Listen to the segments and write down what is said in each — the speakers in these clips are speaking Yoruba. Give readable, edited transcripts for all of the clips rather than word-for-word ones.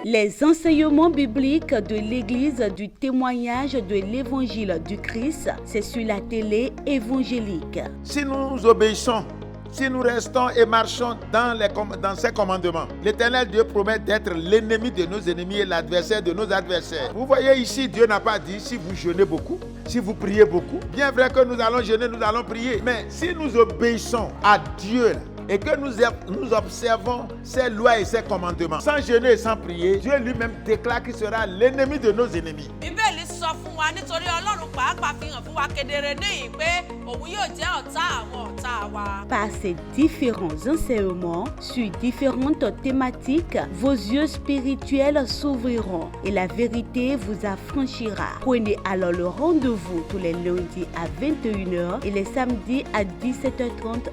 Les enseignements bibliques de l'Église du témoignage de l'Évangile du Christ, c'est sur la télé évangélique. Si nous obéissons, si nous restons et marchons dans ses commandements, l'Éternel Dieu promet d'être l'ennemi de nos ennemis et l'adversaire de nos adversaires. Vous voyez ici, Dieu n'a pas dit si vous jeûnez beaucoup, si vous priez beaucoup. Bien vrai que nous allons jeûner, nous allons prier. Mais si nous obéissons à Dieu et que nous observons ses lois et ses commandements, sans jeûner et sans prier, Dieu lui-même déclare qu'il sera l'ennemi de nos ennemis. Par ces différents enseignements sur différentes thématiques, vos yeux spirituels s'ouvriront et la vérité vous affranchira. Prenez alors le rendez-vous tous les lundis à 21h et les samedis à 17h30.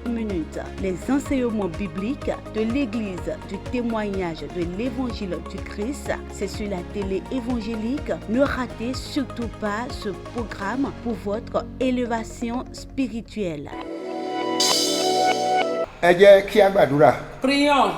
Les enseignements bibliques de l'Église du témoignage de l'Évangile du Christ, c'est sur la télé évangélique. Ne ratez surtout pas ce programme pour votre élévation spirituelle. Ẹ jẹ́ kí a gbàdúrà. Prions.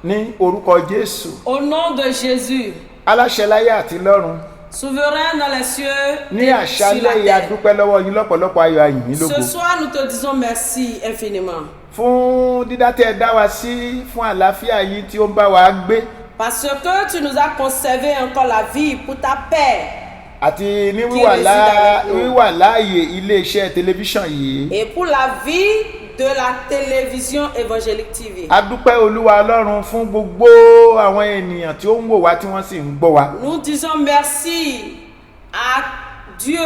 Ní orúkọ Jésù. Au nom de Jésus. Aláṣẹ láyé àti lọ́run. Souverain dans les cieux. Ní àṣálẹ́ yìí a dúpẹ́ lọ́wọ́ yín lọ́pọ̀lọpọ̀ ayọ̀ ayìn yín lógo. Ce soir nous te disons merci infiniment. Fún dídá tẹ́ ẹ dá wa sí, fún àlàáfíà yín tí ó ń bá wa gbé. Parce que tu nous as conservé encore la vie pour ta paix. Àti ní wíwà láàyè ilé-iṣẹ́ tẹlifíṣàn yìí. Et pour la vie de la télévision évangélique TV. A dúpẹ́ Olúwa Ọlọ́run fún gbogbo àwọn ènìyàn tí ó ń wò wá tí wọ́n sì ń gbọ́ wa. Nous disons merci à Dieu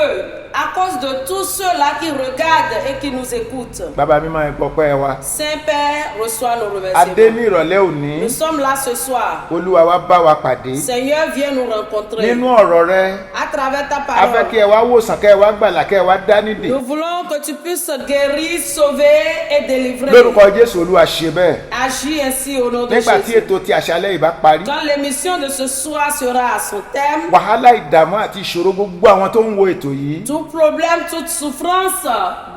à cause de tous ceux-là qui regardent et qui nous écoutent. Bàbá mímọ́ ẹ gbọpẹ́ wa. Saint-Père, reçois nos A dé ní remerciements. ìrọ̀lẹ́ òní. Nous sommes là ce soir. Olúwa wá bá wa pàdé. Seigneur, viens nous rencontrer. Nínú ọ̀rọ̀ rẹ, À travers ta a fẹ́ parole. kí ẹ wá wòsàn, kí ẹ wá gbàlà, kí ẹ wá dá nídè. Nous voulons que tu puisses guérir, sauver et délivrer. Lórúkọ Jésù Olúwa ṣe bẹ́ẹ̀. Agis ainsi au nom de Nígbà tí Jésus. ètò ti àṣálẹ́ ìbá parí, Quand l'émission de ce soir sera à son thème, wàhálà ìdààmú àti ìṣòro gbogbo àwọn tó ń wo ètò yìí, tout problème, toute souffrance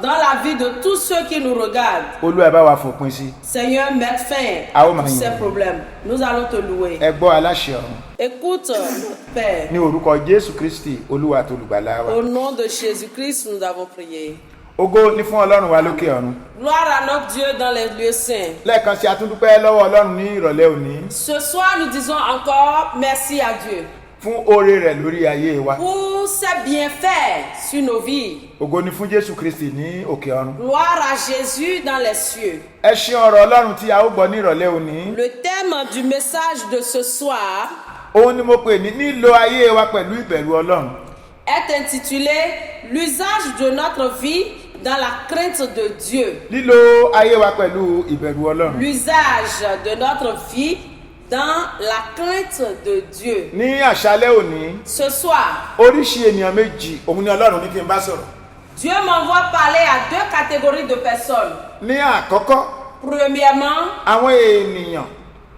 dans la vie de tous ceux qui nous regardent, Olúwa bá wa fòpin sí. Seigneur, mette fin Ah, oh, à tous ces problèmes. Nous allons te louer. Ẹ gbọ́ aláṣẹ ọ̀run. Écoute, notre Père. Ní orúkọ Jésù Kristi, Olúwa àti olùgbàlà wa. Au nom de Jésus-Christ, nous avons prié. Ògo ni fún Ọlọ́run wa lókè ọ̀run. Gloire à notre Dieu dans les lieux saints. Lẹ́ẹ̀kan sí a tún dúpẹ́ lọ́wọ́ Ọlọ́run ní ìrọ̀lẹ́ òní Ce soir, nous disons encore merci à Dieu fún oore rẹ̀ lórí ayé wa. pour ses bienfaits sur nos vies. Ògo ni fún Jésù Kristi ní òkè ọ̀run. Gloire à Jésus dans les cieux. Ẹ ṣe ọ̀rọ̀ Ọlọ́run tí a ó gbọ́ ní ìrọ̀lẹ́ òní. Le thème du message de ce soir Òun ni mo pè ní lílo ayé wa pẹ̀lú ìbẹ̀rù Ọlọ́run. est intitulé L'usage de notre vie dans la crainte de Dieu. Lílo ayé wa pẹ̀lú ìbẹ̀rù Ọlọ́run. L'usage de notre vie dans la crainte de Dieu. Ní àṣálẹ́ òní, Ce soir, oríṣi ènìyàn méjì òun ni Ọlọ́run ní kí n bá sọ̀rọ̀. Dieu m'envoie parler à deux catégories de personnes. Ní àkọ́kọ́, Premièrement, àwọn ènìyàn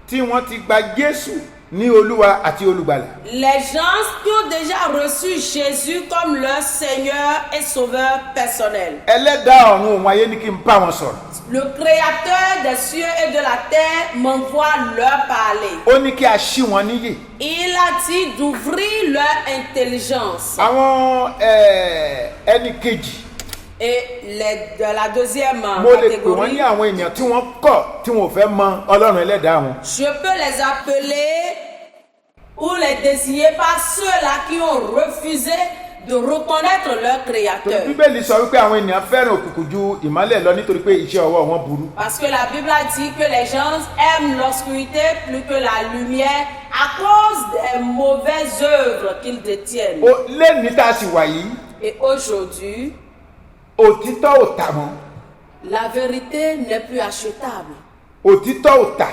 tí wọ́n ti gba Jésù ní Olúwa àti olùgbàlà. les gens qui ont déjà reçu Jésus comme leur Seigneur et Sauveur personnel. Ẹlẹ́dàá ọ̀run òun ayé ní kí n bá wọn sọ̀rọ̀. Le Créateur des cieux et de la terre m'envoie leur parler. Ó ní kí a ṣí wọn níyè. Il a dit d'ouvrir leur intelligence. Àwọn ẹnì kejì, Et de la deuxième mo lè pè wọ́n ní catégorie, àwọn èèyàn tí wọ́n kọ̀ tí wọ́n ò fẹ́ mọ Ọlọ́run ẹlẹ́dàá wọn. je peux les appeler ou les désigner par ceux-là qui ont refusé de reconnaître leur Créateur. Bíbélì sọ wípé àwọn ènìyàn fẹ́ràn òkùnkùn ju ìmọ́lẹ̀ lọ nítorí pé iṣẹ́ ọwọ́ wọn burú. Parce que la Bible a dit que les gens aiment l'obscurité plus que la lumière à cause des mauvaises œuvres qu'ils détiennent. Lẹ́ni tá a sì wà yìí, Et aujourd'hui, òtítọ́ ò tà mọ́. la vérité n'est plus achetable. Òtítọ́ ò tà.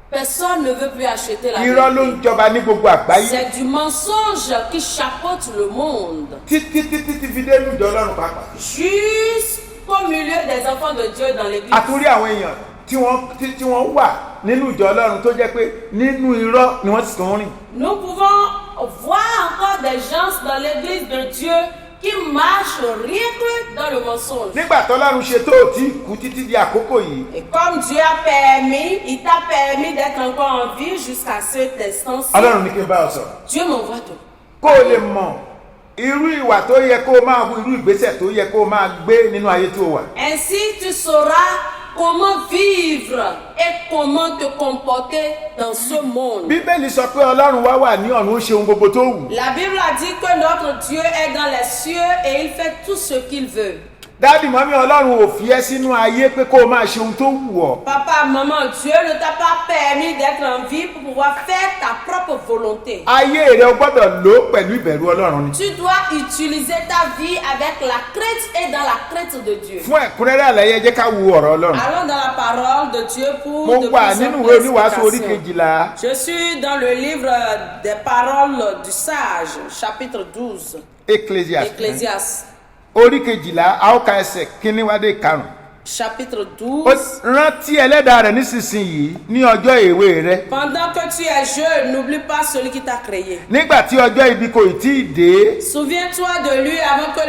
Personne ne veut plus acheter la Irọ́ ló ń vérité. jọba ní gbogbo àgbáyé. C'est du mensonge qui chapeaute le monde. Títí fi dé ìjọ Ọlọ́run pàápàá. Jusqu'au milieu des enfants de Dieu dans l'église. A tún rí àwọn èèyàn tí wọ́n wà nínú ìjọ Ọlọ́run tó jẹ́ pé nínú irọ́ ni wọ́n sì tún rìn. Nous pouvons voir encore des gens dans l'église de Dieu qui marchent rien que dans le mensonge. nígbà tọ́lọ́run ṣe tó tí kú títí di àkókò yìí. Et comme Dieu a permis, il t'a permis d'être encore en vie jusqu'à cet instant-ci. Ọlọ́run ní kí n bá ọ sọ̀rọ̀. Dieu m'envoie tout. kó o lè mọ̀ irú ìwà tó yẹ kó o máa hu, irú ìgbésẹ̀ tó yẹ kó o máa gbé nínú ayé tó wà. Ainsi tu sauras comment vivre et comment te comporter dans ce monde. Bíbélì sọ pé Ọlọ́run wá wà ní ọ̀run, ó ṣe ohun gbogbo tó wù. La Bible a dit que notre Dieu est dans les cieux et il fait tout ce qu'il veut. Dáàdì mọ́mí, Ọlọ́run ò fi ẹ́ sínú ayé pé kó o máa ṣe ohun tó wù ọ́. Papa, maman, Dieu ne t'a pas permis d'être en vie pour pouvoir faire ta propre volonté. Ayé rẹ o gbọ́dọ̀ lò ó pẹ̀lú ìbẹ̀rù Ọlọ́run ni. Tu dois utiliser ta vie avec la crainte et dans la crainte de Dieu. Fún ẹ̀kúnrẹ́rẹ́ àlàyé, ẹ jẹ́ ká wo ọ̀rọ̀ Ọlọ́run. Allons dans la parole de Dieu pour Mo de wà plus en nínú plus ìwé Oníwàásù orí d'explications. kejìlá. Je suis dans le livre des paroles du sage, chapitre 12, Ecclésias, Orí kejìlá, a ó ka ẹsẹ̀ kínní wá dé karùn-ún. chapitre Ó 12. rántí ẹlẹ́dàá rẹ̀ nísinsìnyí ní ọjọ́ èwe rẹ. Pendant que tu es jeune, n'oublie pas celui qui t'a créé. Nígbà tí ọjọ́ ibi kò tí ì dé, Souviens-toi de lui avant que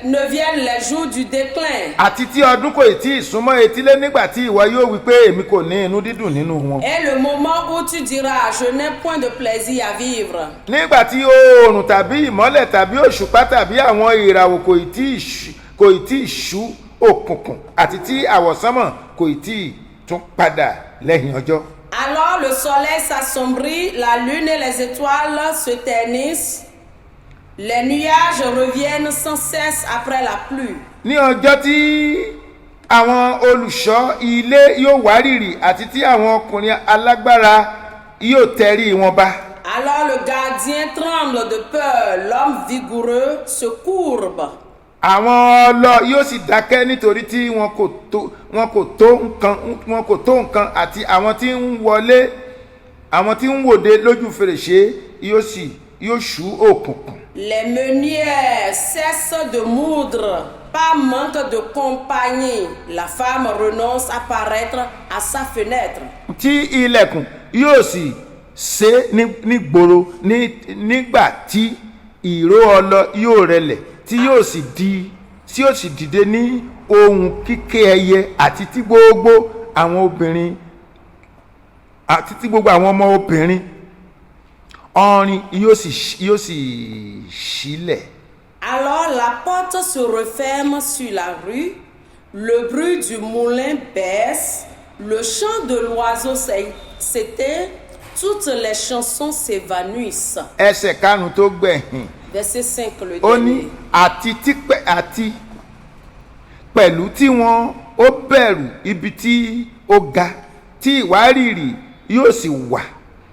ne viennent les jours du déclin. àti tí ọdún kò tí ì súnmọ́ etílé, nígbà tí ìwọ yóò wí pé èmi kò ní inú dídùn nínú wọn. Et le moment où tu diras, je n'ai point de plaisir à vivre. Nígbà tí oòrùn tàbí ìmọ́lẹ̀ tàbí òṣùpá tàbí àwọn ìràwọ̀ kò tí ì ṣú òkùnkùn, àti tí àwọ̀sánmọ̀ kò tí ì tún padà lẹ́yìn ọjọ́. Alors le soleil s'assombrit, la lune et les étoiles se ternissent, les nuages reviennent sans cesse après la pluie. Ní ọjọ́ tí àwọn olùṣọ́ ilé yóò wárìrì, àti tí àwọn ọkùnrin alágbára yóò tẹrí wọn ba. Alors le gardien tremble de peur, l'homme vigoureux se courbe. Àwọn ọlọ yóò sì dákẹ́ nítorí tí wọn kò tó nǹkan, àti àwọn tí ń wòde lójú fèrèsé yóò ṣú òkùnkùn. Les meuniers cessent de moudre par manque de compagnie. La femme renonce à paraître à sa fenêtre. Tí ilẹ̀kùn yóò sì sé nígboro nígbà tí ìró ọlọ yóò rẹlẹ̀, tí yóò sì dìde ní ohùn kíké ẹyẹ, àti tí gbogbo àwọn ọmọ obìnrin ọrin yóò sì ṣílẹ̀. Alors la porte se referme sur la rue, le bruit du moulin baisse, le chant de l'oiseau s'éteint, toutes les chansons s'évanouissent. Ẹsẹ̀ karùn-ún tó gbẹ̀yìn. Verset 5, le Ó ní dernier. àti pẹ̀lú tí wọn ó bẹ̀rù ibi tí ó ga, tí ìwárìrì yóò sì wà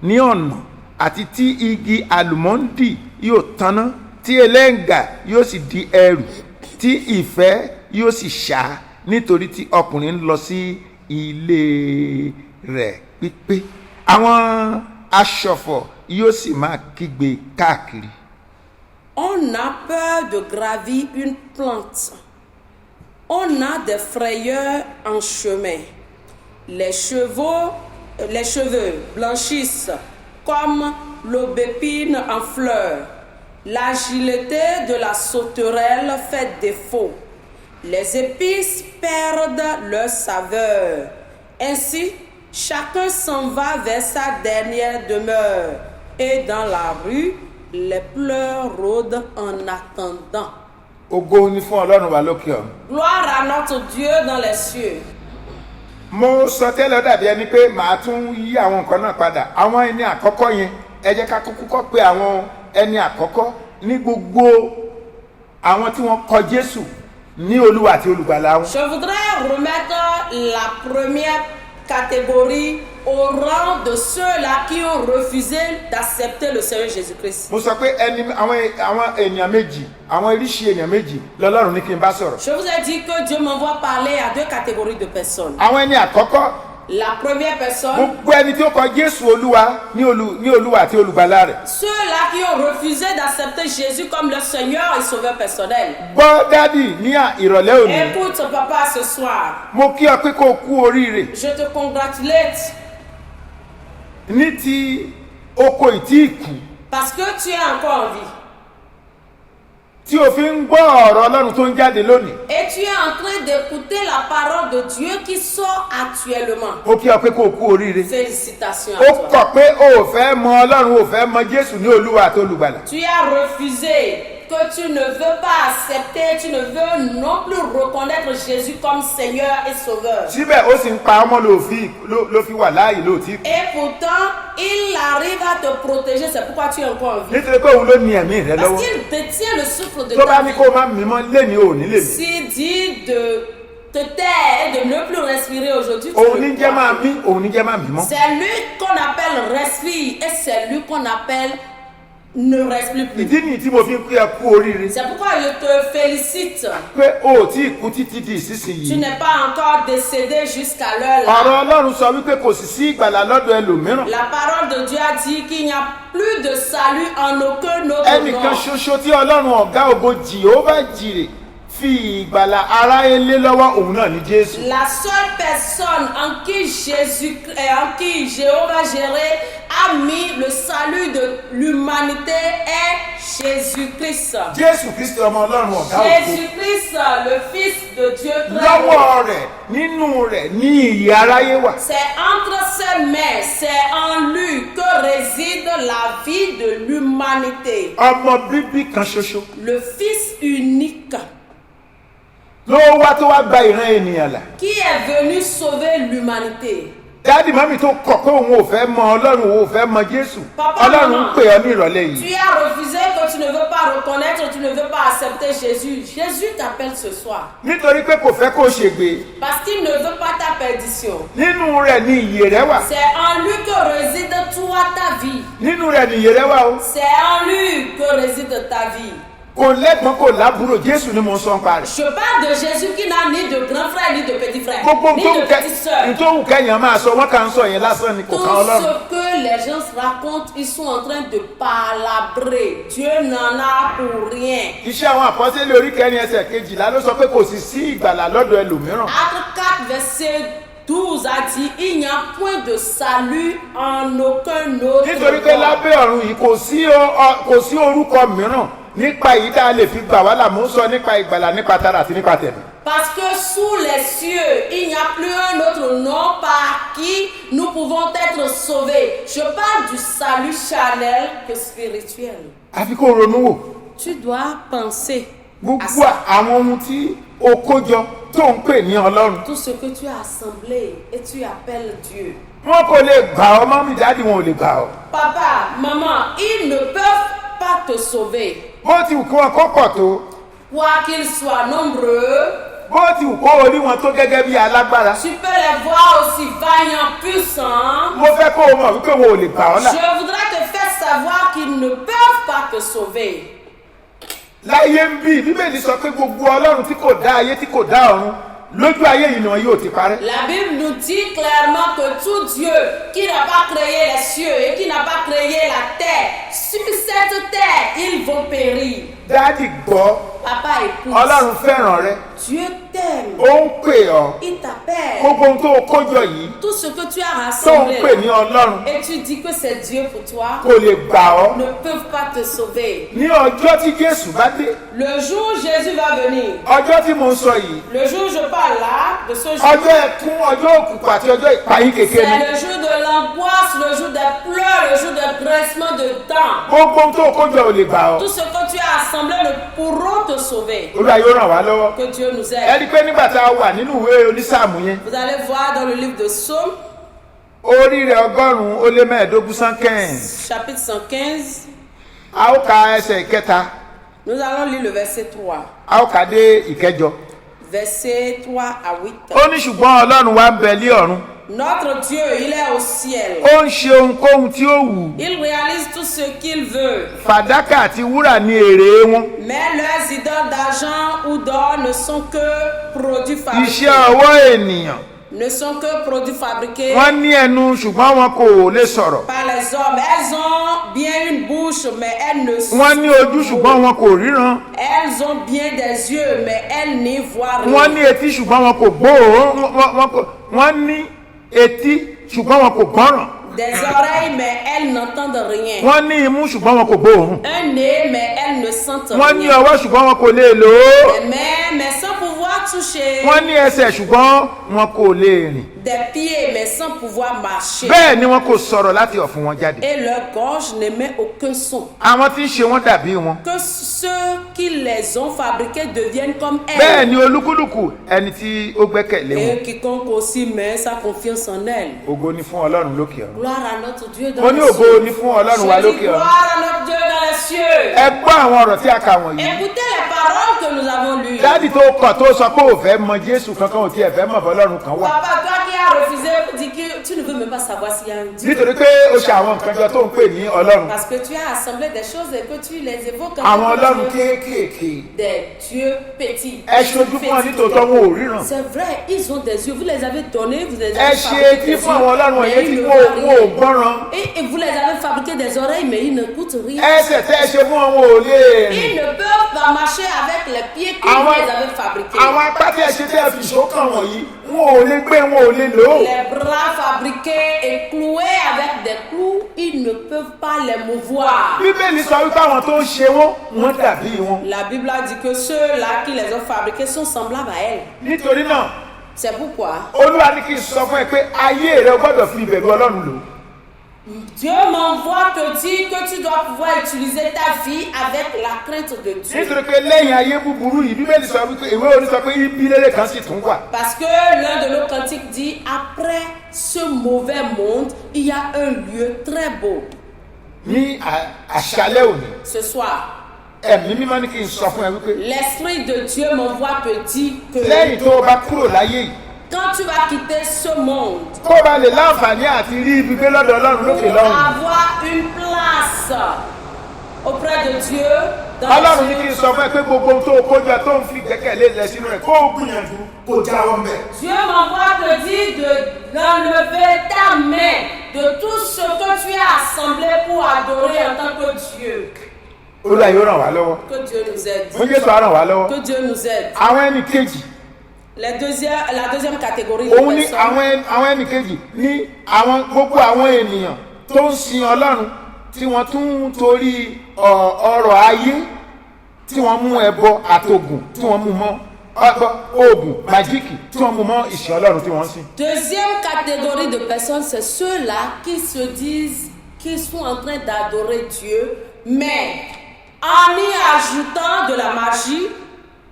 ní ọ̀nà, àti tí igi àlùmọ́ndì yóò tanná, tí ẹlẹ́ngà yóò sì di ẹrù, tí ìfẹ́ yóò sì ṣá, nítorí tí ọkùnrin ń lọ sí ilé rẹ̀ pípé. Àwọn aṣọ̀fọ̀ yóò sì máa kígbe káàkiri. On a peur de gravir une plante. On a des frayeurs en chemin. Les cheveux blanchissent comme l'aubépine en fleurs. L'agilité de la sauterelle fait défaut. Les épices perdent leur saveur. Ainsi, chacun s'en va vers sa dernière demeure. Et dans la rue, les pleurs rôdent en attendant. Ògo ni fún Ọlọ́run wa lókè ọ̀run. Gloire à notre Dieu dans les cieux. Mo sọ tẹ́lẹ̀, ó dàbí ẹni pé màá tún yí àwọn nǹkan náà padà. Àwọn ẹni àkọ́kọ́ yẹn, ẹ jẹ́ ká kọ́kọ́ pé àwọn ẹni àkọ́kọ́ ní gbogbo àwọn tí wọ́n kọ Jésù ní Olúwa àti Olùgbàlà wọn. Je voudrais remettre la première catégorie au rang de ceux-là qui ont refusé d'accepter le Seigneur Jésus-Christ. Mo sọ pé àwọn ènìyàn méjì, àwọn oríṣi ènìyàn méjì lọ́lọ́run ní kí n bá sọ̀rọ̀. Je vous ai dit que Dieu m'envoie parler à deux catégories de personnes. Àwọn ẹni àkọ́kọ́, La première personne, gbogbo ẹni tí ó kọ Jésù Olúwa ní Olúwa àti Olùgbàlà rẹ̀. ceux-là qui ont refusé d'accepter Jésus comme leur Seigneur et Sauveur personnel. Gbọ́ dádì ní ìrọ̀lẹ́ òní. Écoute papa ce soir. Mo kí ọ pé kó o kú oríire. Je te congratulate Ní ti oko ìtí ìkù, parce que tu es encore en vie. tí o fi ń gbọ́ ọ̀rọ̀ Ọlọ́run tó ń jáde lónìí. Et tu es en train d'écouter la parole de Dieu qui sort actuellement. Ó kí ọ pé kó o kú oríire. Félicitations Ó à toi. kọ̀ pé o ò fẹ́ mọ Ọlọ́run, o ò fẹ́ mọ Jésù ní Olúwa àti Olùgbàlà. Tu as refusé que tu ne veux pas accepter, tu ne veux non plus reconnaître Jésus comme Seigneur et Sauveur. Síbẹ̀ ó sì ń pa ọmọ ló fi wà láàyè lóòtí. Et pourtant, il arrive à te protéger, c'est pourquoi tu es encore en vie. Nítorí pé òun ló ní ẹ̀mí rẹ Parce lọ́wọ́. qu'il détient le souffle de Tó bá ta ní vie. kó o má mímọ́ léni ò ní lè mí. S'il dit de te taire et de ne plus respirer aujourd'hui, tu Òun le ní jẹ́ máa crois. mí, òun ní jẹ́ máa mímọ́. C'est lui qu'on appelle respire et c'est lui qu'on appelle ne respire plus. Ìdí nìyí tí mo fi ń pè ẹ́ kú oríire. C'est pourquoi je te félicite. Pé o ò tí ì kú títí di Tu ìsinsìnyí. n'es pas encore décédé jusqu'à l'heure là. Ọ̀rọ̀ Ọlọ́run sọ wípé kò sì sí ìgbàlà lọ́dọ̀ ẹlòmíràn. La parole de Dieu a dit qu'il n'y a plus de salut en aucun autre Ẹnìkan nom. ṣoṣo tí Ọlọ́run ọ̀gá ògo Jèhófà jìrè fi ìgbàlà aráyé lé lọ́wọ́ òun náà ní Jésù. La seule personne en qui Jéhovah Jireh a mis le salut de l'humanité est Jésus-Christ. Jésù Kristi ọmọ Ọlọ́run ọ̀gá ògo. Jésus-Christ, le Fils de Dieu très haut. Lọ́wọ́ rẹ̀ nínú rẹ̀ ní ìyè aráyé wà. C'est entre ses mains, c'est en lui que réside la vie de l'humanité. Ọmọ bíbí kan ṣoṣo Le Fils unique ló wá tó wá gba ìran ènìyàn là. qui est venu sauver l'humanité. Dáàdì mọ́mì tó kọ̀ pé òun ò fẹ́ mọ Ọlọ́run, òun ò fẹ́ mọ Jésù. Papa, Ọlọ́run ń maman. pè ọ́ ní ìrọ̀lẹ́ yìí. Tu as refusé que tu ne veux pas reconnaître, tu ne veux pas accepter Jésus. Jésus t'appelle ce soir Nítorí pé kò fẹ́ kó o ṣègbé. parce qu'il ne veut pas ta perdition. Nínú rẹ̀ ni ìyè rẹ̀ wà. C'est en lui que réside toi ta vie. Nínú rẹ̀ ni ìyè rẹ̀ wà o. C'est en lui que réside ta vie. Kò lẹ́gbọ́n kò lábúrò, Jésù ni mo ń sọ ń parẹ́. Je parle de Jésus qui n'a ni de grand frère ni de petit frère, Gbogbo ni de petite sœur. ìtòhùn kẹ́yìn máa sọ, wọ́n kàn ń sọ yẹn lásán ni kò Tout kan Ọlọ́run. ce que les gens se racontent, ils sont en train de palabrer. Dieu n'en a pour rien. Iṣẹ́ àwọn àpọ́sítélì orí kẹrin ẹsẹ̀ kejìlá ló sọ pé kò sì sí ìgbàlà lọ́dọ̀ ẹlòmíràn. Acte 4, verset 12 a dit, il n'y a point de salut en aucun autre Nítorí pé nom. lábẹ́ ọ̀run yìí kò sí orúkọ mìíràn nípa èyí tá a lè fi gbà wá là, mò ń sọ nípa ìgbàlà nípa tara àti nípa tẹ̀mí. Parce que sous les cieux, il n'y a plus un autre nom par qui nous pouvons être sauvés. Je parle du salut charnel que spirituel. Àfi kó ronú wò. Tu dois penser à Gbogbo ça. àwọn ohun tí o kó jọ tó ń pè ní Ọlọ́run. Tout ce que tu as assemblé et tu appelles Dieu. Wọn kò lè gbà ọ́, mọ́mì dáàdì wọn ò lè gbà ọ́. Papa, maman, ils ne peuvent pas te sauver. Bó ti wù kí wọn kó pọ̀ tó, Quoi qu'ils soient nombreux, bó ti wù kó orí wọn tó gẹ́gẹ́ bí alágbára. tu peux les voir aussi vaillants, puissants. Mo fẹ́ kó o mọ̀ wípé wọn ò lè gbà ọ́ là. Je voudrais te faire savoir qu'ils ne peuvent pas te sauver. Láyé ń bí Bíbélì sọ pé gbogbo Ọlọ́run tí kò dá ayé tí kò dá ọ̀run lójú ayé yìí ni wọn yóò ti parẹ́. La Bible nous dit clairement que tout Dieu qui n'a pas créé les cieux et qui n'a pas créé la terre, sur cette terre, ils vont périr. Dáàdì gbọ́, Papa écoute. Ọlọ́run fẹ́ràn rẹ, Dieu t'aime. ó ń pè ọ́. Il t'appelle. Gbogbo ohun tó o kó jọ yìí Tout ce que tu as tó ń rassemblé pè ní Ọlọ́run et tu dis que c'est Dieu pour toi, kò lè gbà ọ́. ne peuvent pas te sauver. Ní ọjọ́ tí Jésù bá dé, Le jour où Jésus va venir, ọjọ́ tí mo ń sọ yìí, le jour où je parle là, de ce jour, ọjọ́ ẹkún, ọjọ́ òkùnkùn àti ọjọ́ ìpayín kékeré ni. c'est le jour de l'angoisse, le jour des pleurs, le jour des graissements de dents. Gbogbo ohun tó o kó jọ ò lè gbà ọ́. Tout ce que tu as assemblé ne pourront te sauver. Olúwa yóò ràn wá lọ́wọ́. Que Dieu nous Ẹ aide. rí i pé nígbà tá a wà nínú ìwé onísáàmù yẹn, Vous allez voir dans le livre de Psaume, orí rẹ̀ 115 115. chapitre 115, A ó ka ẹsẹ̀ ìkẹta, nous allons lire le verset 3. a ó ka dé ìkẹjọ. Verset 3 à 8. Ó ní ṣùgbọ́n Ọlọ́run wa ń bẹ lé ọ̀run. Notre Dieu, il est au ciel. Ó ń ṣe ohunkóhun tí ó wù. Il réalise tout ce qu'il veut. Fàdákà àti wúrà ní èrè wọn. Mais leurs idoles d'argent ou d'or ne sont que produits fabriqués. Iṣẹ́ ọwọ́ ènìyàn. Ne sont que produits fabriqués Wọ́n ní ẹnu ṣùgbọ́n wọn kò lè sọ̀rọ̀. par les hommes. Elles ont bien une bouche, mais elles ne sont Wọ́n ní ojú ṣùgbọ́n wọn kò ríran. Elles ont bien des yeux, mais elles n'y voient Wọ́n ní rien. etí ṣùgbọ́n wọn kò gbóòórùn. Wọ́n ní etí ṣùgbọ́n wọn kò gbọ́ràn. Des oreilles, mais elles n'entendent rien. wọ́n ní imú ṣùgbọ́n wọn kò gbóòórùn. Un nez, mais elles ne sentent wọ́n ní rien. ọwọ́ ṣùgbọ́n wọn kò lè lò ó. Des mains, mais sans pouvoir toucher. wọ́n ní ẹsẹ̀ ṣùgbọ́n wọn kò lè rìn. Des pieds, mais sans pouvoir marcher. bẹ́ẹ̀ ni wọn kò sọ̀rọ̀ láti ọ̀fun wọn jáde. Et leur gorge n'émet aucun son. àwọn tí ń ṣe wọ́n dàbí wọn. Que ceux qui les ont fabriqués deviennent comme bẹ́ẹ̀ elles. ni olúkúlùkù ẹni tí ó gbẹ́kẹ̀lé wọn. Et quiconque aussi met sa confiance en elles. ògo ni fún ọlọ́run lókè ọ̀run. Gloire à notre Dieu dans mo les ní ògo cieux. ni fún ọlọ́run wa Je dis lókè ọ̀run. gloire à notre Dieu dans les cieux. ẹ gbọ́ àwọn ọ̀rọ̀ tí a kà wọ̀nyí. Écoutez les paroles que nous avons lues. dáàdì tó kọ̀ tó sọ pé ò fẹ́ mọ jésù kankan ò tiẹ̀ fẹ́ mọ̀ bọ́lọ́run kan wà. Papa, toi qui as refusé, dis que tu ne veux même pas savoir s'il y a un Dieu. nítorí pé ó ṣe àwọn nǹkan jọ tó ń pè ní ọlọ́run. Parce que tu as assemblé des choses et que tu les évoques àwọn en ọlọ́run Dieu. kéékèèké. Des dieux petits. ẹ ṣojú fún wọn nítòótọ́ wọn ò ríran. C'est vrai, ils ont des yeux, vous les avez donnés, vous les ẹ avez ṣe fabriqués etí des fún àwọn ọlọ́run mais wọ̀nyí tí ils ne wọn ò voient rien. gbọ́ràn. Et vous les avez fabriqué des oreilles, mais ils n'écoutent rien. ẹsẹ̀ tẹ́ ẹ ṣe fún wọn wọn ò lè rìn. Ils ne peuvent pas marcher avec les pieds que Ah vous ouais. les avez fabriqués. àwọn apá tí ẹ ṣe tẹ́ ẹ fi ṣókàn wọ̀nyí wọn ò lè gbé wọn ò lè lò ó. Les bras fabriqués et cloués avec des clous, ils ne peuvent pas les mouvoir. bíbélì sọ wípé àwọn tó ń ṣe wọn dàbí wọn. La Bible a dit que ceux-là qui les ont fabriqués sont semblables à elles. nítorí náà C'est pourquoi olúwa ní kí n sọ fún ẹ pé ayé rẹ gbọ́dọ̀ fi ìbẹ̀rù ọlọ́run lò. Dieu m'envoie te dire que tu dois pouvoir utiliser ta vie avec la crainte de Dieu. nítorí pé lẹ́yìn ayé búburú yìí bíbélì sọ wípé ìwé orin sọ pé ibi rere kan sì tún wà. Parce que l'un de nos cantiques dit, après ce mauvais monde, il y a un lieu très beau. ní àṣálẹ́ òní Ce soir, ẹ̀mí mímọ́ ní kí n sọ fún ẹ wípé l'Esprit de Dieu m'envoie te dire que lẹ́yìn tó o bá kúrò láyé yìí quand tu vas quitter ce monde, kó o bá lè láǹfààní àti rí ibi gbé lọ́dọ̀ ọlọ́run lókè pour lọ́run. avoir une place auprès de Dieu, dans ọlọ́run ní les kí n cieux, sọ fún ẹ pé gbogbo ohun tó o kójọ tó ń fi gbẹ́kẹ̀lé rẹ sínú rẹ̀ kó o gbìyànjú kó o jáwọ́ mbẹ̀. Dieu m'envoie te dire d'enlever ta main de tout ce que tu as assemblé pour adorer en tant que Dieu. olúwa yóò ràn wá lọ́wọ́. Que Dieu nous aide. mo jésù á ràn wá lọ́wọ́. Que Dieu nous aide. àwọn ẹnì kejì La deuxième catégorie de òun ní personnes, àwọn ẹnì kejì ní àwọn gbogbo àwọn ènìyàn tó ń sin ọlọ́run tí wọ́n tún ń torí ọrọ̀ ayé tí wọ́n mú ẹbọ àtògùn tí wọ́n mú mọ́ oògùn májíìkì tí wọ́n mú mọ́ ìsìn ọlọ́run tí wọ́n ń sìn. deuxième catégorie de personnes, c'est ceux-là qui se disent qu'ils sont en train d'adorer Dieu, mais en y ajoutant de la magie,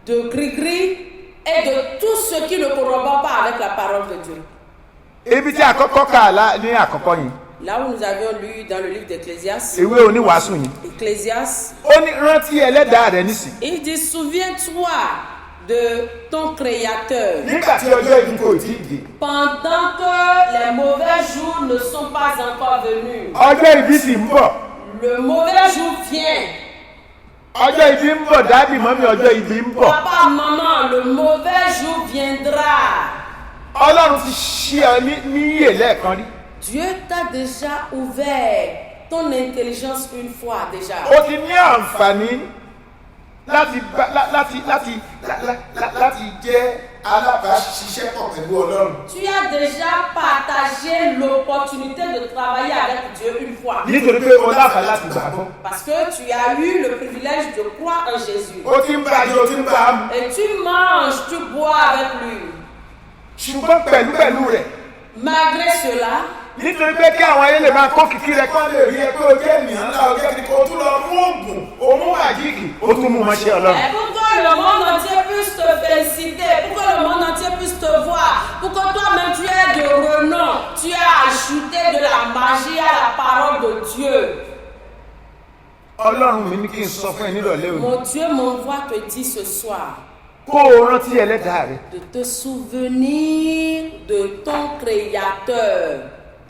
de gris-gris et de tout ce qui ne corrobore pas avec la parole de Dieu. ibi tí àkọ́kọ́ kà ní àkọ́kọ́ yìí Là où nous avions lu dans le livre d'Ecclésias, ìwé oníwàásù yìí Ecclésias, ó ní rántí ẹlẹ́dàá rẹ nísìn il dit, souviens-toi de ton Créateur nígbà tí ọjọ́ ibi kò tí ì dé. pendant que les mauvais jours ne sont pas encore venus. ọjọ́ ibi sì ń bọ̀ Le mauvais jour vient. ọjọ́ ibi ń bọ̀ dáàbì mọ́mí ọjọ́ ibi ń bọ̀. Papa, maman, le mauvais jour viendra. ọlọ́run ti ṣí ọ níyè lẹ́ẹ̀kan rí. Dieu t'a déjà ouvert ton intelligence une fois déjà. o ti ní àǹfààní láti jẹ́ alábàáṣiṣẹ́pọ̀ pẹ̀lú ọlọ́run. Tu as déjà partagé l'opportunité de travailler avec Dieu une fois. nítorí pé o láǹfààní láti gbàgbọ́. Parce que tu as eu le privilège de croire en Jésus. o ti ń bá a jẹ o ti ń bá a mu. Et tu manges, tu bois avec lui. ṣùgbọ́n pẹ̀lú rẹ̀ Malgré cela, nítorí pé kí àwọn ayé lè máa kó kìkì rẹ̀ kán lè rí ẹ pé o jẹ́ ènìyàn ńlá o jẹ́ kí o tún lọ mú oògùn o mú màjíìkì o tún mú mọ́ṣẹ́ ọlọ́run. et pour que le monde entier puisse te féliciter, pour que le monde entier puisse te voir, pour que toi-même tu aies de renom, tu as ajouté de la magie à la parole de Dieu. ọlọ́run mi ní kí n sọ fún ẹ nírọ̀lẹ́ òní. Mon Dieu m'envoie te dire ce soir kó o rántí ẹlẹ́dàá rẹ. de te souvenir de ton Créateur.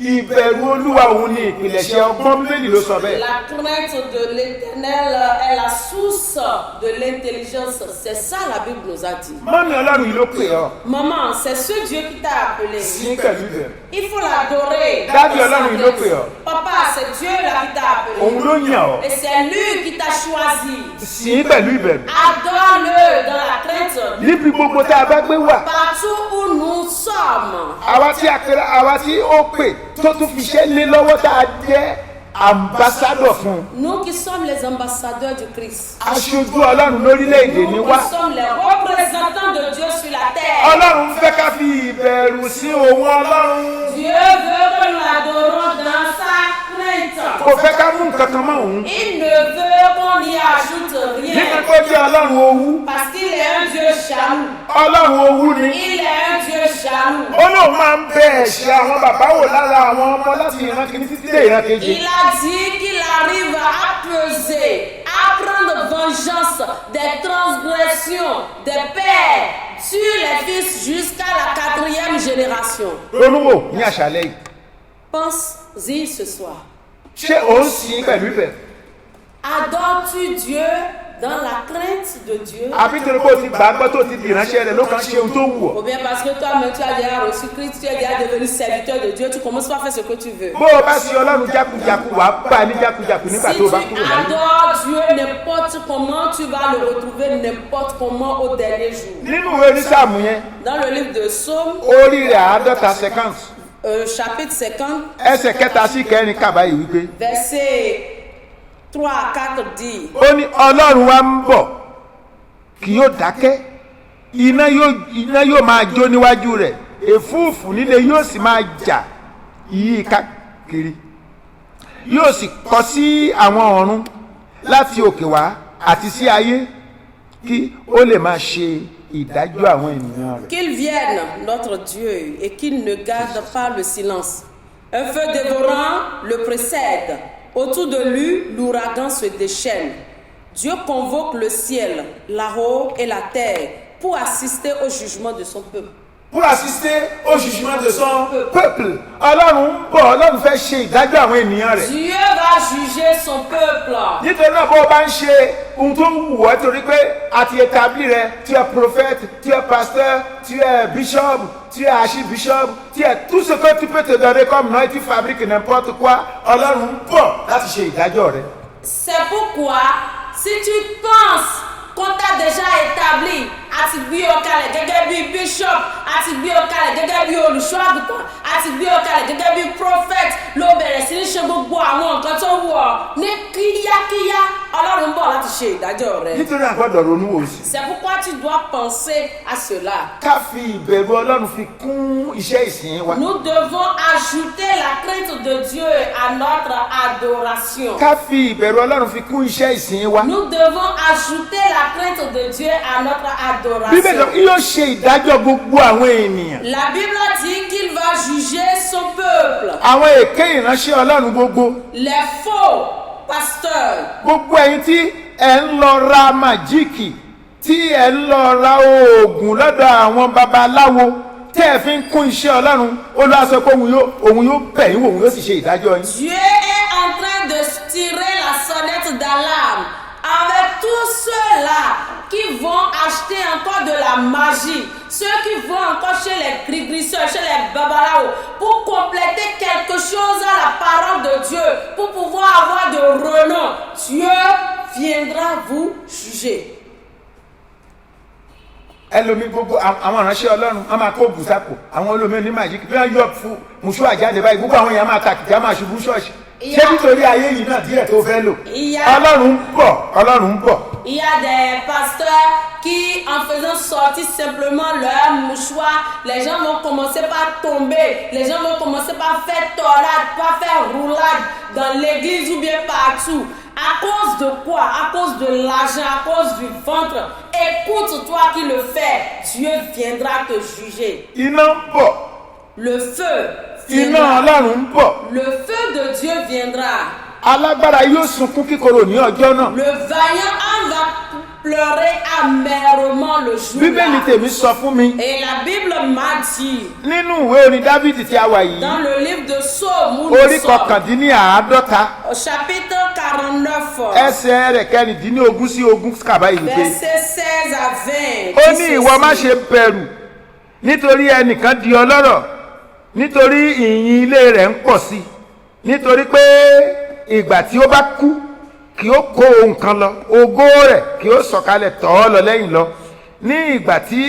ìbẹ̀rù olúwa òun ni ìpìlẹ̀ṣẹ̀ ọgbọ́n bíbélì ló sọ bẹ́ẹ̀. La crainte de l'Éternel est la source de l'intelligence. C'est ça la Bible nous a dit. mọ́mí ọlọ́run yìí ló pè ọ́ Maman, c'est ce Dieu qui t'a appelé. sí pẹ̀lú ìbẹ̀rù. Il faut l'adorer. Daddy Ọlọ́run yìí ló pè ọ́. papa, c'est Dieu là qui t'a appelé. òun ló yàn ọ́. Et c'est lui qui t'a choisi. Sìn ín pẹ̀lú ìbẹ̀rù. Adore-le dans la crainte. níbi gbogbo tá a bá gbé wà. Partout où nous sommes. àwa tí ó pè tó tún fi iṣẹ́ lé lọ́wọ́ tá a jẹ́ ambassador fún un. Nous qui sommes les ambassadeurs du Christ. aṣojú ọlọ́run lórílẹ̀‐èdè ni Nous wá. qui sommes les représentants de Dieu sur la terre. ọlọ́run fẹ́ ká fi ìbẹ̀rù sí òun ọlọ́run. Dieu veut que nous l'adorons dans sa crainte. kò fẹ́ ká mú nǹkan kan mọ́ òun. Il ne veut qu'on y ajoute rien. nígbà tó jẹ́ ọlọ́run owú. Parce qu'il est un Dieu jaloux. ọlọ́run owú ni. Il est un Dieu jaloux. ó lóun máa ń bẹ ẹ̀ṣẹ̀ àwọn bàbá wò lára àwọn ọmọ láti ìran kìíní títí dé ìran kejì. Il a dit qu'il arrive à peser, à prendre vengeance des transgressions des pères sur les fils jusqu'à la 4e génération. ronúwò ní àṣálẹ́ yìí. Pense-y ce soir. ṣé ò ń sìn pẹ̀lú ìbẹ̀rù? Adores-tu Dieu dans la crainte de Dieu? àbí torí pé o ti gbà á gbọ́ tó ti di ìránṣẹ́ rẹ̀ ló kàn ṣe ohun tó wù ọ́. Ou bien parce que toi-même tu as déjà reçu Christ, tu es déjà devenu serviteur de Dieu, tu commences pas à faire ce que tu veux. bó o bá sin ọlọ́run jákujàku wàá bá a ní jákujàku nígbà Si tó o tu bá kúrò láyé. adores Dieu n'importe comment, tu vas le retrouver n'importe comment au dernier jour. nínú ìwé onísàmù yẹn Dans le livre de Psaume, orí rẹ̀ 50 chapitre 50, ẹsẹ̀ kẹta sí kẹrin kàbá yìí wípé versets 3 à 4 dit, ó ní ọlọ́run wa ń bọ̀ kì yóò dákẹ́ iná yóò máa jó níwájú rẹ̀ èfúùfù líle yóò sì máa jà yí káàkiri yóò sì kọ sí àwọn ọ̀run láti òkè wá àti sí ayé kí ó lè máa ṣe ìdájọ́ àwọn ènìyàn rẹ̀. qu'il vienne notre Dieu et qu'il ne garde pas le silence. Un feu dévorant le précède. Autour de lui, l'ouragan se déchaîne. Dieu convoque le ciel, là-haut et la terre pour assister au jugement de son peuple. pour assister au jugement de son peuple. ọlọ́run ń bọ̀ ọlọ́run fẹ́ ṣe ìdájọ́ àwọn ènìyàn rẹ̀. Dieu va juger son peuple. nítorí náà bó o bá ń ṣe ohun tó wù ọ́ torí pé a ti établi rẹ tu es prophète tu es pasteur tu es bishop tu es archibishop tu es tout ce que tu peux te donner comme nom et tu fabriques n'importe quoi ọlọ́run ń bọ̀ láti ṣe ìdájọ́ rẹ̀. C'est pourquoi si tu penses qu'on t'a déjà établi àti gbé ọ kalẹ̀ gẹ́gẹ́ bí bishop àti gbé ọ kalẹ̀ gẹ́gẹ́ bí olùṣọ́àgùtàn àti gbé ọ kalẹ̀ gẹ́gẹ́ bí prophet ló bẹ̀rẹ̀ sí ní ṣe gbogbo àwọn nǹkan tó wù ọ́ ní kíákíá ọlọ́run ń bọ̀ láti ṣe ìdájọ́ rẹ̀. nítorí àgbọ̀dọ̀ ronú wò sí. C'est pourquoi tu dois penser à cela. ká fi ìbẹ̀rù ọlọ́run fi kún iṣẹ́ ìsìn wa. Nous devons ajouter la crainte de Dieu à notre adoration. ká fi ìbẹ̀rù ọlọ́run fi kún iṣẹ́ ìsìn wa. Nous devons ajouter la crainte de Dieu à notre adoration. bíbélì yóò ṣe ìdájọ́ gbogbo àwọn ènìyàn. La Bible dit qu'il va juger son peuple. àwọn èké ìránṣẹ́ ọlọ́run gbogbo. Les faux pasteurs. gbogbo ẹ̀yin tí ẹ̀ ń lọ ra màjíìkì tí ẹ̀ ń lọ ra oògùn lọ́dọ̀ àwọn babaláwo tẹ́ ẹ̀ fi ń kún iṣẹ́ ọlọ́run ó lọ́ sọ pé òun yóò bẹ̀ yín wò òun yóò sì ṣe ìdájọ́ yín. Dieu est en train de tirer la sonnette d'alarme avec tous ceux-là qui vont acheter encore de la magie, ceux qui vont encore chez les grigriseurs, chez les babalaos, pour compléter quelque chose à la parole de Dieu, pour pouvoir avoir de renom. Dieu viendra vous juger. ẹlòmí gbogbo àwọn ìránṣẹ́ ọlọ́run wọ́n máa kó bùsákò àwọn olómi ní màjíìkì bí wọ́n yọ fún musu àjáde báyìí gbogbo àwọn èèyàn máa tàkìtì á máa ṣubú ṣọ́ọ̀ṣì ṣé nítorí ayé yìí náà díẹ̀ tó fẹ́ lò ọlọ́run ń bọ̀. Il y a des pasteurs qui, en faisant sortir simplement leur mouchoir, les gens vont commencer par tomber, les gens vont commencer par faire tornade, par faire roulade dans l'église ou bien partout. À cause de quoi? À cause de l'argent, à cause du ventre. Écoute-toi qui le fait. Dieu viendra te juger. iná ń bọ̀. Le feu iná viendra. ọlọ́run ń bọ̀. Le feu de Dieu viendra. alágbára yóò sunkún kíkorò ní ọjọ́ náà. Le vaillant homme va pleurer amèrement le jour. bíbélì tèmi sọ fún mi Et la Bible m'a dit, nínú ìwé orin dávidi tí a wà yìí dans le livre de Psaume, où orí nous sommes, kọkàndínláàádọ́ta au chapitre 49, ẹsẹ̀ rẹ̀ kẹrìndínlógún sí ogún kàbá yìí pé versets 16 à 20. ó dit ní ìwọ má ceci, ṣe bẹ̀rù nítorí ẹnìkan di ọlọ́rọ̀ nítorí ìyìn ilé rẹ̀ ń pọ̀ sí nítorí pé ìgbà tí ó bá kú kí ó kó ohun kan lọ, ògo rẹ̀ kí ó sọ̀kalẹ̀ tọ̀ ọ́ lọ lẹ́yìn lọ. Ní ìgbà tí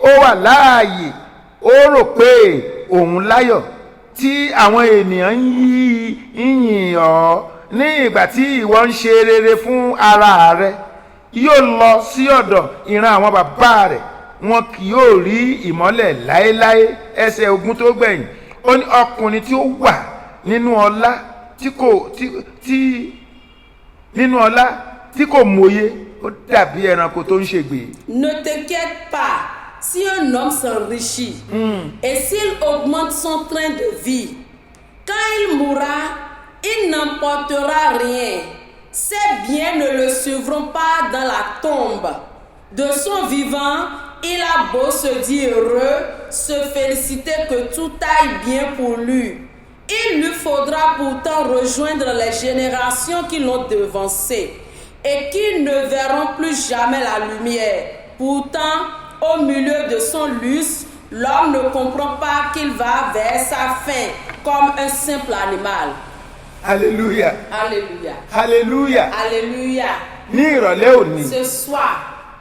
ó wà láàyè ó rò pé òun láyọ̀ tí àwọn ènìyàn ń yìn ọ́. Ní ìgbà tí ìwọ ń ṣe rere fún ara rẹ, yóò lọ sí ọ̀dọ̀ ìran àwọn bàbá rẹ̀, wọn kì yóò rí ìmọ́lẹ̀ láéláé. Ẹsẹ̀ 8 tó gbẹ̀yìn, ó ní ọkùnrin tí ó wà nínú ọlá tí kò mòye, ó dàbí ẹranko tó ń ṣègbè. Ne t'inquiète pas, si un homme s'enrichit et s'il augmente son train de vie, quand il mourra, il n'emportera rien. Ses biens ne le suivront pas dans la tombe. De son vivant, il a beau se dire heureux, se féliciter que tout aille bien pour lui. Il lui faudra pourtant rejoindre les générations qui l'ont devancé et qui ne verront plus jamais la lumière. Pourtant, au milieu de son luxe, l'homme ne comprend pas qu'il va vers sa fin comme un simple animal. Alléluia. Alléluia. Alléluia. Alléluia. Ní ìrọ̀lẹ́ òní, Ce soir,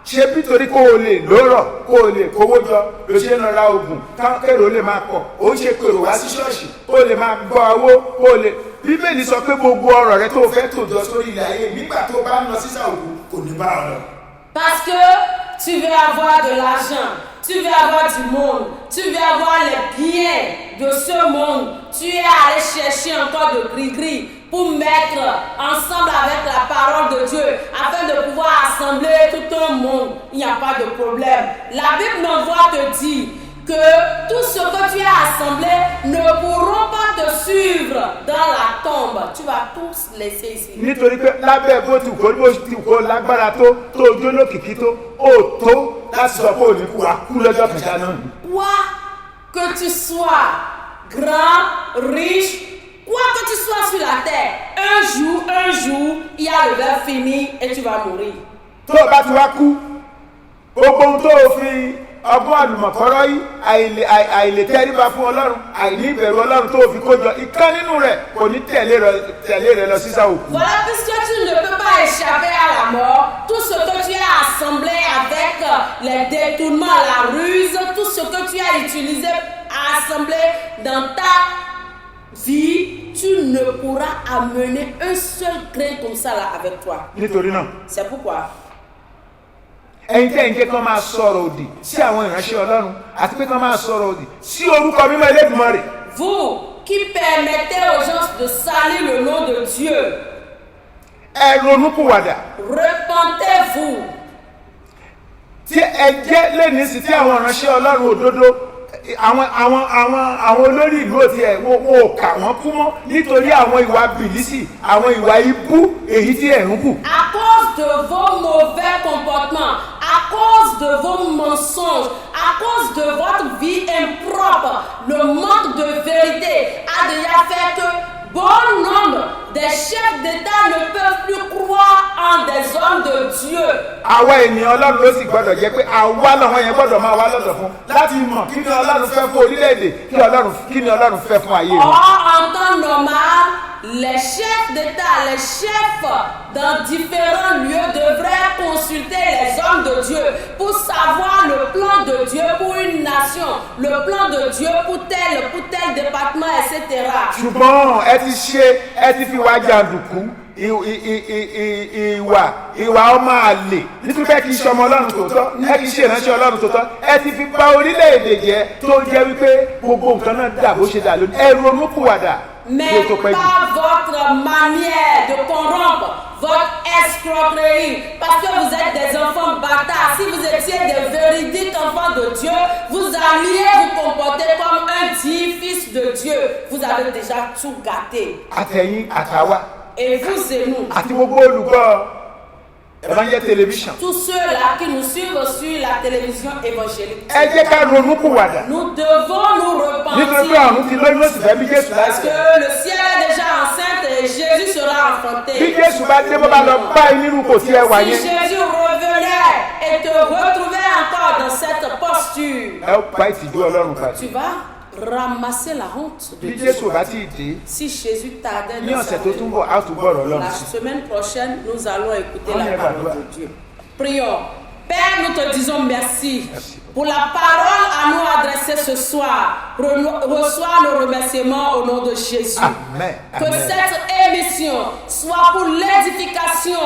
ṣé bí torí kó o lè lórọ̀, kó o lè kówó jọ ló ṣe ń lọ ra oògùn kérò lè máa pọ̀, ó ṣe kérò wá sí ṣọ́ọ̀ṣì kó o lè máa gbọ́ owó, kó o lè. Bíbélì sọ pé gbogbo ọrọ̀ rẹ tó o fẹ́ tò jọ sórí ilẹ̀ ayé nígbà tó o bá ń lọ sísà òkú kò ní bá ọ lọ. parce que tu veux avoir de l'argent, tu veux avoir du monde, tu veux avoir les biens de ce monde, tu es allé chercher encore de gris-gris pour mettre ensemble avec la parole de Dieu afin de pouvoir assembler tout un monde. Il n'y a pas de problème. La Bible n'envoie te dire que tout ce que tu as assemblé ne pourront pas te suivre dans la tombe. Tu vas tous laisser ici. Nítorí pé lábẹ́ bó ti kó lágbára tó ojú olókìkí tó ó tó láti sọ pé òní kú wa kú lọ́jọ́ kẹta náà. Quoi que tu sois grand, riche, quoi que tu sois sur la terre, un jour, il y a le verre fini et tu vas mourir. Tó o bá ti wá kú, gbogbo ohun tó o fi ọgbọ́n àlùmọ̀kọ́rọ́ yìí àìlètẹ́ríba fún Ọlọ́run, àìní ìbẹ̀rù Ọlọ́run tó o fi kó jọ, ìkan nínú rẹ̀ kò ní tẹ̀lé rẹ lọ sísá òkú. Voilà, puisque tu ne peux pas échapper à la mort, tout ce que tu as assemblé avec les détournements, la ruse, tout ce que tu as utilisé, assemblé dans ta vie, tu ne pourras amener un seul grain comme ça là avec toi. Nítorí náà, C'est pourquoi ẹ̀yin tẹ́ ń jẹ́ kán máa sọ̀rọ̀ òdì sí àwọn ìránṣẹ́ Ọlọ́run àti pé kán máa sọ̀rọ̀ òdì sí orúkọ mímọ́ Elédùmarè. vous qui permettez aux gens de salir le nom de Dieu, Ẹ ronúpìwàdà. repentez-vous. Tí ẹ jẹ́ lẹ́ni sí tí àwọn ìránṣẹ́ Ọlọ́run òdodo àwọn olórí ìlú òtí ẹ̀ wọn ò kà wọ́n kú mọ́ nítorí àwọn ìwà bìlísì, àwọn ìwà ibú èyí tí ẹ̀ ń kù. À cause de vos mauvais comportements, à cause de vos mensonges, à cause de votre vie impropre, le manque de vérité a déjà fait que bon nombre des chefs d'État ne peuvent plus croire en des hommes de Dieu. Àwa ènìyàn Ọlọ́run ló sì gbọ́dọ̀ jẹ́ pé àwa làwọn yẹn gbọ́dọ̀ máa wá lọ́dọ̀ fún láti mọ̀ kí ni Ọlọ́run fẹ́ fún orílẹ̀-èdè, kí ni Ọlọ́run fẹ́ fún ayé Or, wọn. en temps normal, les chefs d'État, les chefs dans différents lieux devraient consulter les hommes de Dieu pour savoir le plan de Dieu pour une nation, le plan de Dieu pour tel département, etc. Ṣùgbọ́n ẹ ti fi wá jàǹdùkú ìwà ọmọ àlè nítorí bẹ́ẹ̀ kì í ṣe ọmọ Ọlọ́run tòótọ́, ẹ kì í ṣe ìránṣẹ́ Ọlọ́run tòótọ́, ẹ ti fi bà orílẹ̀-èdè jẹ́ tó jẹ́ wípé gbogbo nǹkan náà dà bó ṣe dà lónìí. Ẹ ronúpìwàdà Mais pas votre manière de corrompre, votre escroquerie, parce que vous êtes des enfants bâtards. Si vous étiez des véridiques enfants de Dieu, vous alliez vous comporter comme un digne fils de Dieu. Vous avez déjà tout gâté. Àtẹ̀yìn àtàwa Et vous et nous, àti gbogbo olùgbọ́ Evangel Television. tous ceux-là qui nous suivent sur la télévision évangélique, Ẹ jẹ́ ká ronúpìwàdà. nous devons nous Nítorí pé repentir. àrùn ti lóyún ó sì fẹ́ bí Jésù Parce que láìpẹ́. le ciel est déjà enceinte et Jésus sera enfanté. Bí Jésù bá dé bó bá lọ bá yín nínú kò tí ẹ wà Si yẹn, Jésus revenait et te retrouvait encore dans cette posture, ẹ ó pa ìtìjú Ọlọ́run padà. tu vas ramasser la honte de bí Dieu. jésù bá tí ì dé Si Jésus tardait ní dans ọ̀sẹ̀ sa tó tún venue, bọ̀ á tún gbọ́rọ̀ ọlọ́run la sí. semaine prochaine, nous allons écouter On y la va, parole ouais. de Dieu. Prions. Père, nous te disons merci, Merci. pour la parole à nous adresser ce soir. Reçois le remerciement au nom de Jésus. Amen. Que Amen. cette émission soit pour l'édification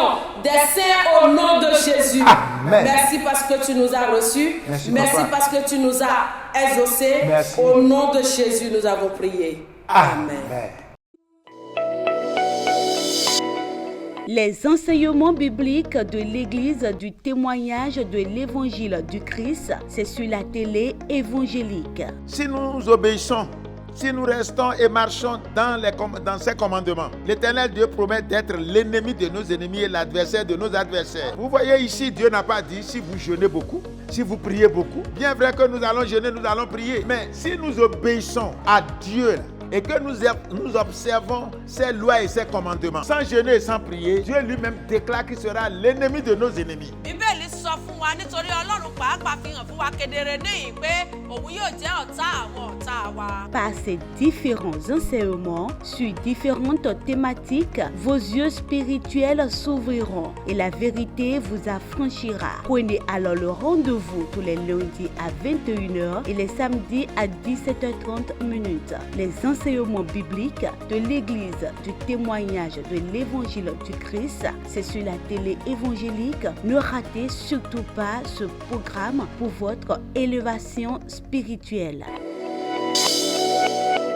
des saints au nom de Jésus. Amen. Merci parce que tu nous as reçus. Merci, Merci papa. parce que tu nous as exaucés. Merci. Au nom de Jésus, nous avons prié. Amen. Amen. Les enseignements bibliques de l'Église du témoignage de l'Évangile du Christ, c'est sur la télé évangélique. Si nous obéissons, si nous restons et marchons dans ses commandements, l'Éternel Dieu promet d'être l'ennemi de nos ennemis et l'adversaire de nos adversaires. Vous voyez ici, Dieu n'a pas dit si vous jeûnez beaucoup, si vous priez beaucoup. Bien vrai que nous allons jeûner, nous allons prier. Mais si nous obéissons à Dieu, et que nous observons ses lois et ses commandements, sans jeûner et sans prier, Dieu lui-même déclare qu'il sera l'ennemi de nos ennemis. Bíbélì sọ fún wa nítorí Ọlọ́run pàápàá fi hàn fún wa kedere níyìn pé òun yóò jẹ́ ọ̀tá àwọn ọ̀tá wa. Par ces différents enseignements sur différentes thématiques, vos yeux spirituels s'ouvriront et la vérité vous affranchira. Prenez alors le rendez-vous tous les lundis à 21h et les samedis à 17h30. Les enseignements bibliques de l'Église du témoignage de l'Évangile du Christ, c'est sur la télé évangélique. Ne ratez surtout pas ce programme pour votre élévation spirituelle.